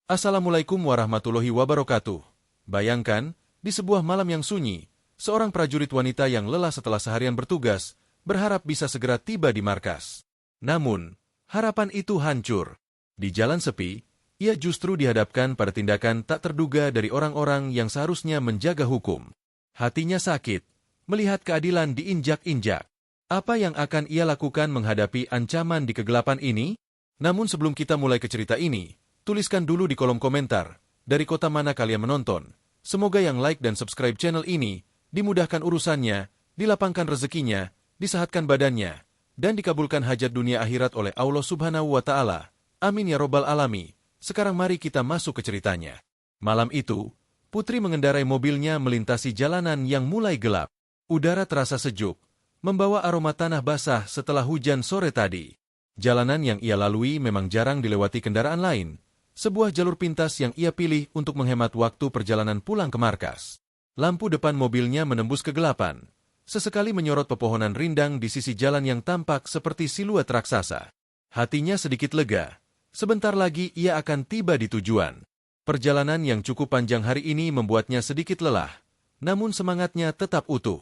Assalamualaikum warahmatullahi wabarakatuh. Bayangkan, di sebuah malam yang sunyi, seorang prajurit wanita yang lelah setelah seharian bertugas, berharap bisa segera tiba di markas. Namun, harapan itu hancur. Di jalan sepi, ia justru dihadapkan pada tindakan tak terduga dari orang-orang yang seharusnya menjaga hukum. Hatinya sakit, melihat keadilan diinjak-injak. Apa yang akan ia lakukan menghadapi ancaman di kegelapan ini? Namun sebelum kita mulai ke cerita ini, tuliskan dulu di kolom komentar, dari kota mana kalian menonton. Semoga yang like dan subscribe channel ini, dimudahkan urusannya, dilapangkan rezekinya, disehatkan badannya, dan dikabulkan hajat dunia akhirat oleh Allah Subhanahu wa Ta'ala. Amin ya Robbal Alami. Sekarang mari kita masuk ke ceritanya. Malam itu, Putri mengendarai mobilnya melintasi jalanan yang mulai gelap. Udara terasa sejuk, membawa aroma tanah basah setelah hujan sore tadi. Jalanan yang ia lalui memang jarang dilewati kendaraan lain. Sebuah jalur pintas yang ia pilih untuk menghemat waktu perjalanan pulang ke markas. Lampu depan mobilnya menembus kegelapan. Sesekali menyorot pepohonan rindang di sisi jalan yang tampak seperti siluet raksasa. Hatinya sedikit lega. Sebentar lagi ia akan tiba di tujuan. Perjalanan yang cukup panjang hari ini membuatnya sedikit lelah. Namun semangatnya tetap utuh.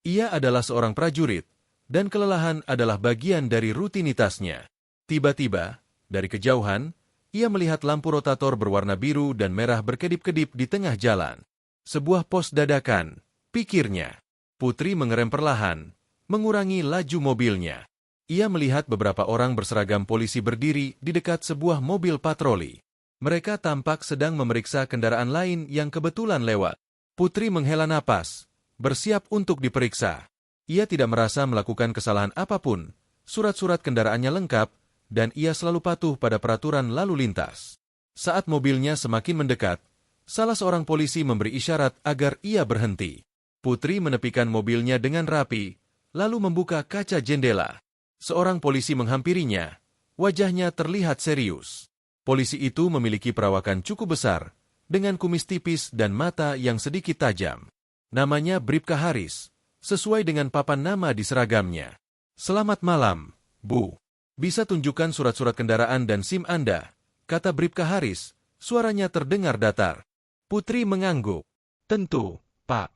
Ia adalah seorang prajurit, dan kelelahan adalah bagian dari rutinitasnya. Tiba-tiba, dari kejauhan, ia melihat lampu rotator berwarna biru dan merah berkedip-kedip di tengah jalan. Sebuah pos dadakan, pikirnya. Putri mengerem perlahan, mengurangi laju mobilnya. Ia melihat beberapa orang berseragam polisi berdiri di dekat sebuah mobil patroli. Mereka tampak sedang memeriksa kendaraan lain yang kebetulan lewat. Putri menghela napas, bersiap untuk diperiksa. Ia tidak merasa melakukan kesalahan apapun, surat-surat kendaraannya lengkap, dan ia selalu patuh pada peraturan lalu lintas. Saat mobilnya semakin mendekat, salah seorang polisi memberi isyarat agar ia berhenti. Putri menepikan mobilnya dengan rapi, lalu membuka kaca jendela. Seorang polisi menghampirinya, wajahnya terlihat serius. Polisi itu memiliki perawakan cukup besar, dengan kumis tipis dan mata yang sedikit tajam. Namanya Bribka Haris, sesuai dengan papan nama di seragamnya. "Selamat malam, Bu. Bisa tunjukkan surat-surat kendaraan dan SIM Anda," kata Bribka Haris, suaranya terdengar datar. Putri mengangguk. "Tentu, Pak."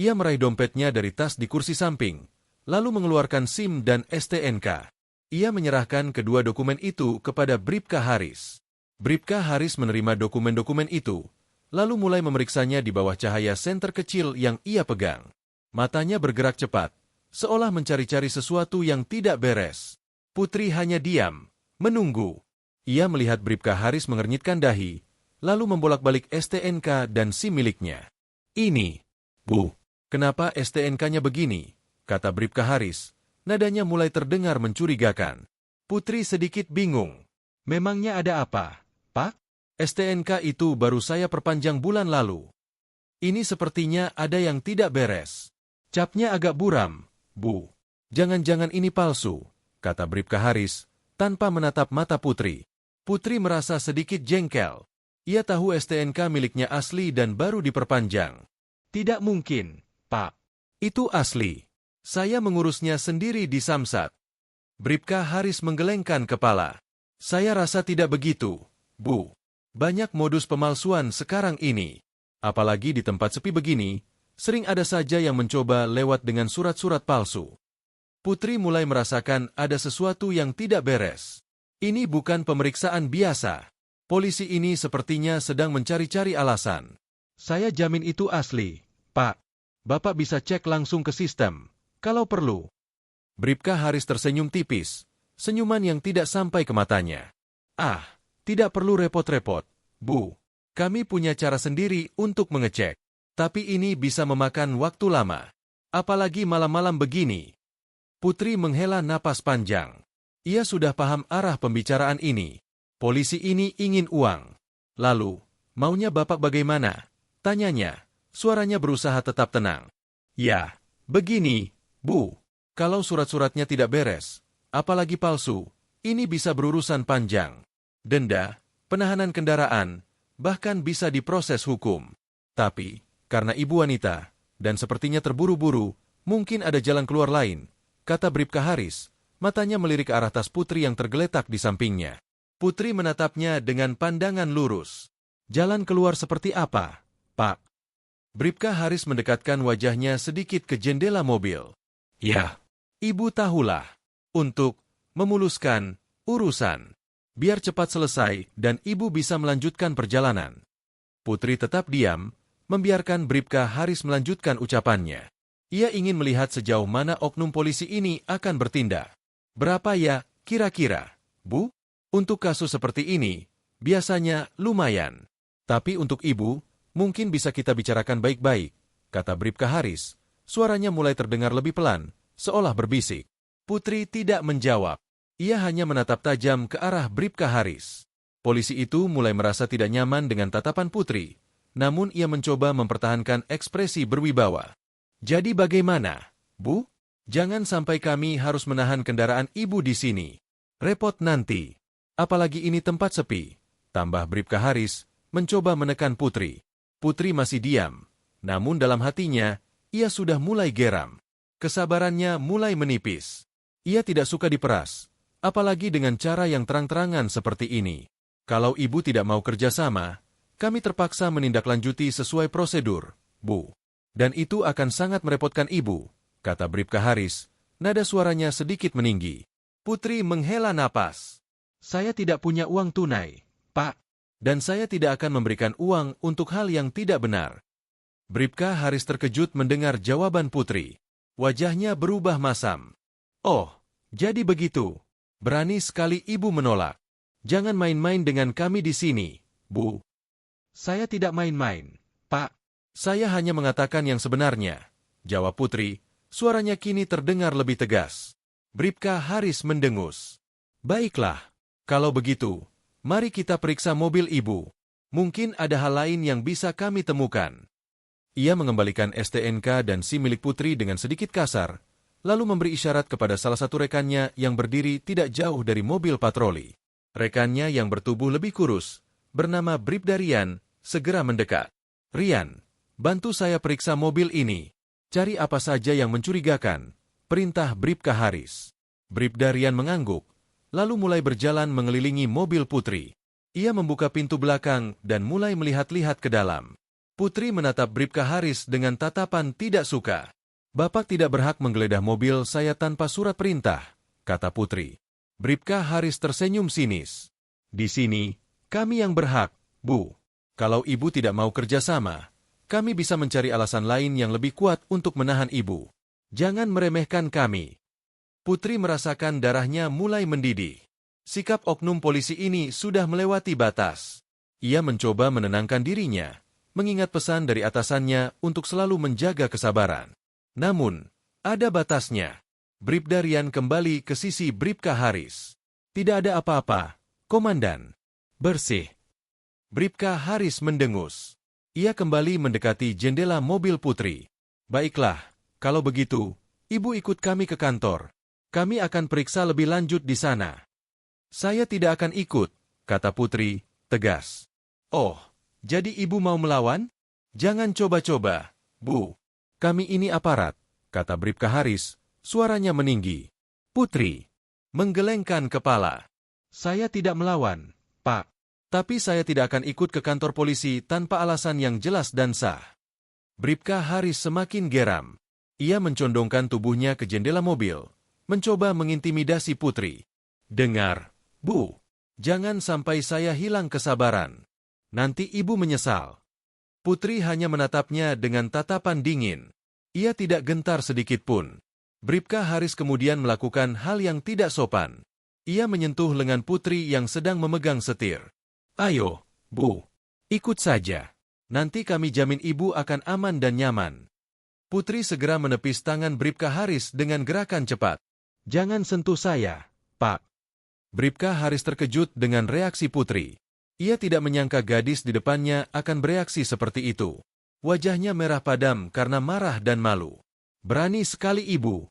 Ia meraih dompetnya dari tas di kursi samping, lalu mengeluarkan SIM dan STNK. Ia menyerahkan kedua dokumen itu kepada Bribka Haris. Bribka Haris menerima dokumen-dokumen itu, lalu mulai memeriksanya di bawah cahaya senter kecil yang ia pegang. Matanya bergerak cepat, seolah mencari-cari sesuatu yang tidak beres. Putri hanya diam, menunggu. Ia melihat Bribka Haris mengernyitkan dahi, lalu membolak-balik STNK dan SIM miliknya. "Ini, Bu, kenapa STNK-nya begini?" kata Bribka Haris. Nadanya mulai terdengar mencurigakan. Putri sedikit bingung. "Memangnya ada apa, Pak?" "STNK itu baru saya perpanjang bulan lalu. Ini sepertinya ada yang tidak beres. Capnya agak buram, Bu. Jangan-jangan ini palsu," kata Bribka Haris, tanpa menatap mata Putri. Putri merasa sedikit jengkel. Ia tahu STNK miliknya asli dan baru diperpanjang. "Tidak mungkin, Pak. Itu asli. Saya mengurusnya sendiri di Samsat." Bribka Haris menggelengkan kepala. "Saya rasa tidak begitu, Bu. Banyak modus pemalsuan sekarang ini. Apalagi di tempat sepi begini, sering ada saja yang mencoba lewat dengan surat-surat palsu." Putri mulai merasakan ada sesuatu yang tidak beres. Ini bukan pemeriksaan biasa. Polisi ini sepertinya sedang mencari-cari alasan. "Saya jamin itu asli, Pak. Bapak bisa cek langsung ke sistem, kalau perlu." Bribka Haris tersenyum tipis, senyuman yang tidak sampai ke matanya. "Ah, tidak perlu repot-repot, Bu. Kami punya cara sendiri untuk mengecek. Tapi ini bisa memakan waktu lama. Apalagi malam-malam begini." Putri menghela napas panjang. Ia sudah paham arah pembicaraan ini. Polisi ini ingin uang. "Lalu, maunya Bapak bagaimana?" tanyanya. Suaranya berusaha tetap tenang. "Ya, begini, Bu. Kalau surat-suratnya tidak beres, apalagi palsu, ini bisa berurusan panjang. Denda, penahanan kendaraan, bahkan bisa diproses hukum. Tapi, karena Ibu wanita, dan sepertinya terburu-buru, mungkin ada jalan keluar lain," kata Bribka Haris, matanya melirik ke arah tas Putri yang tergeletak di sampingnya. Putri menatapnya dengan pandangan lurus. Jalan keluar seperti apa, Pak? Bribka Haris mendekatkan wajahnya sedikit ke jendela mobil. Ya, Ibu tahulah. Untuk memuluskan urusan. Biar cepat selesai dan Ibu bisa melanjutkan perjalanan. Putri tetap diam, membiarkan Bribka Haris melanjutkan ucapannya. Ia ingin melihat sejauh mana oknum polisi ini akan bertindak. Berapa ya, kira-kira, Bu? Untuk kasus seperti ini, biasanya lumayan. Tapi untuk Ibu, mungkin bisa kita bicarakan baik-baik, kata Bribka Haris. Suaranya mulai terdengar lebih pelan, seolah berbisik. Putri tidak menjawab. Ia hanya menatap tajam ke arah Bribka Haris. Polisi itu mulai merasa tidak nyaman dengan tatapan Putri, namun ia mencoba mempertahankan ekspresi berwibawa. Jadi bagaimana, Bu? Jangan sampai kami harus menahan kendaraan Ibu di sini. Repot nanti. Apalagi ini tempat sepi. Tambah Bribka Haris mencoba menekan Putri. Putri masih diam, namun dalam hatinya, ia sudah mulai geram. Kesabarannya mulai menipis. Ia tidak suka diperas, apalagi dengan cara yang terang-terangan seperti ini. Kalau Ibu tidak mau kerjasama, kami terpaksa menindaklanjuti sesuai prosedur, Bu. Dan itu akan sangat merepotkan Ibu, kata Bribka Haris, nada suaranya sedikit meninggi. Putri menghela napas. Saya tidak punya uang tunai, Pak. Dan saya tidak akan memberikan uang untuk hal yang tidak benar. Bribka Haris terkejut mendengar jawaban Putri. Wajahnya berubah masam. Oh, jadi begitu. Berani sekali Ibu menolak. Jangan main-main dengan kami di sini, Bu. Saya tidak main-main, Pak. Saya hanya mengatakan yang sebenarnya, jawab Putri. Suaranya kini terdengar lebih tegas. Bribka Haris mendengus. Baiklah, kalau begitu, mari kita periksa mobil Ibu. Mungkin ada hal lain yang bisa kami temukan. Ia mengembalikan STNK dan SIM milik Putri dengan sedikit kasar, lalu memberi isyarat kepada salah satu rekannya yang berdiri tidak jauh dari mobil patroli. Rekannya yang bertubuh lebih kurus, bernama Bribda Rian, segera mendekat. Rian, bantu saya periksa mobil ini. Cari apa saja yang mencurigakan, perintah Bribka Haris. Bribda Rian mengangguk, lalu mulai berjalan mengelilingi mobil Putri. Ia membuka pintu belakang dan mulai melihat-lihat ke dalam. Putri menatap Bribka Haris dengan tatapan tidak suka. Bapak tidak berhak menggeledah mobil saya tanpa surat perintah, kata Putri. Bribka Haris tersenyum sinis. Di sini, kami yang berhak, Bu. Kalau Ibu tidak mau kerjasama, kami bisa mencari alasan lain yang lebih kuat untuk menahan Ibu. Jangan meremehkan kami. Putri merasakan darahnya mulai mendidih. Sikap oknum polisi ini sudah melewati batas. Ia mencoba menenangkan dirinya, mengingat pesan dari atasannya untuk selalu menjaga kesabaran. Namun, ada batasnya. Bribda Rian kembali ke sisi Bribka Haris. Tidak ada apa-apa, Komandan. Bersih. Bribka Haris mendengus. Ia kembali mendekati jendela mobil Putri. Baiklah, kalau begitu, Ibu ikut kami ke kantor. Kami akan periksa lebih lanjut di sana. Saya tidak akan ikut, kata Putri, tegas. Oh, jadi Ibu mau melawan? Jangan coba-coba, Bu. Kami ini aparat, kata Bribka Haris, suaranya meninggi. Putri menggelengkan kepala. Saya tidak melawan, Pak. Tapi saya tidak akan ikut ke kantor polisi tanpa alasan yang jelas dan sah. Bribka Haris semakin geram. Ia mencondongkan tubuhnya ke jendela mobil, mencoba mengintimidasi Putri. Dengar, Bu, jangan sampai saya hilang kesabaran. Nanti Ibu menyesal. Putri hanya menatapnya dengan tatapan dingin. Ia tidak gentar sedikit pun. Bribka Haris kemudian melakukan hal yang tidak sopan. Ia menyentuh lengan Putri yang sedang memegang setir. Ayo, Bu, ikut saja. Nanti kami jamin Ibu akan aman dan nyaman. Putri segera menepis tangan Bribka Haris dengan gerakan cepat. Jangan sentuh saya, Pak. Bribka Haris terkejut dengan reaksi Putri. Ia tidak menyangka gadis di depannya akan bereaksi seperti itu. Wajahnya merah padam karena marah dan malu. Berani sekali Ibu.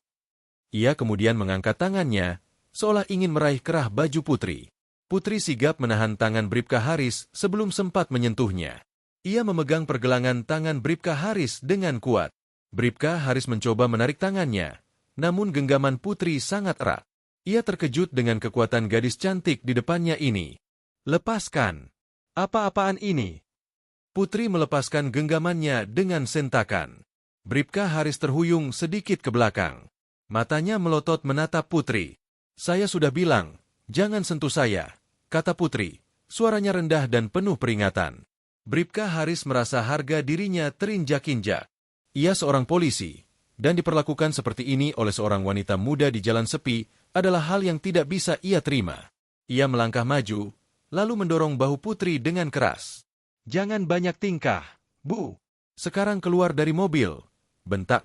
Ia kemudian mengangkat tangannya, seolah ingin meraih kerah baju Putri. Putri sigap menahan tangan Bribka Haris sebelum sempat menyentuhnya. Ia memegang pergelangan tangan Bribka Haris dengan kuat. Bribka Haris mencoba menarik tangannya, namun genggaman Putri sangat erat. Ia terkejut dengan kekuatan gadis cantik di depannya ini. Lepaskan. Apa-apaan ini? Putri melepaskan genggamannya dengan sentakan. Bribka Haris terhuyung sedikit ke belakang. Matanya melotot menatap Putri. Saya sudah bilang, jangan sentuh saya, kata Putri. Suaranya rendah dan penuh peringatan. Bribka Haris merasa harga dirinya terinjak-injak. Ia seorang polisi, dan diperlakukan seperti ini oleh seorang wanita muda di jalan sepi adalah hal yang tidak bisa ia terima. Ia melangkah maju, lalu mendorong bahu Putri dengan keras. Jangan banyak tingkah, Bu. Sekarang keluar dari mobil, bentak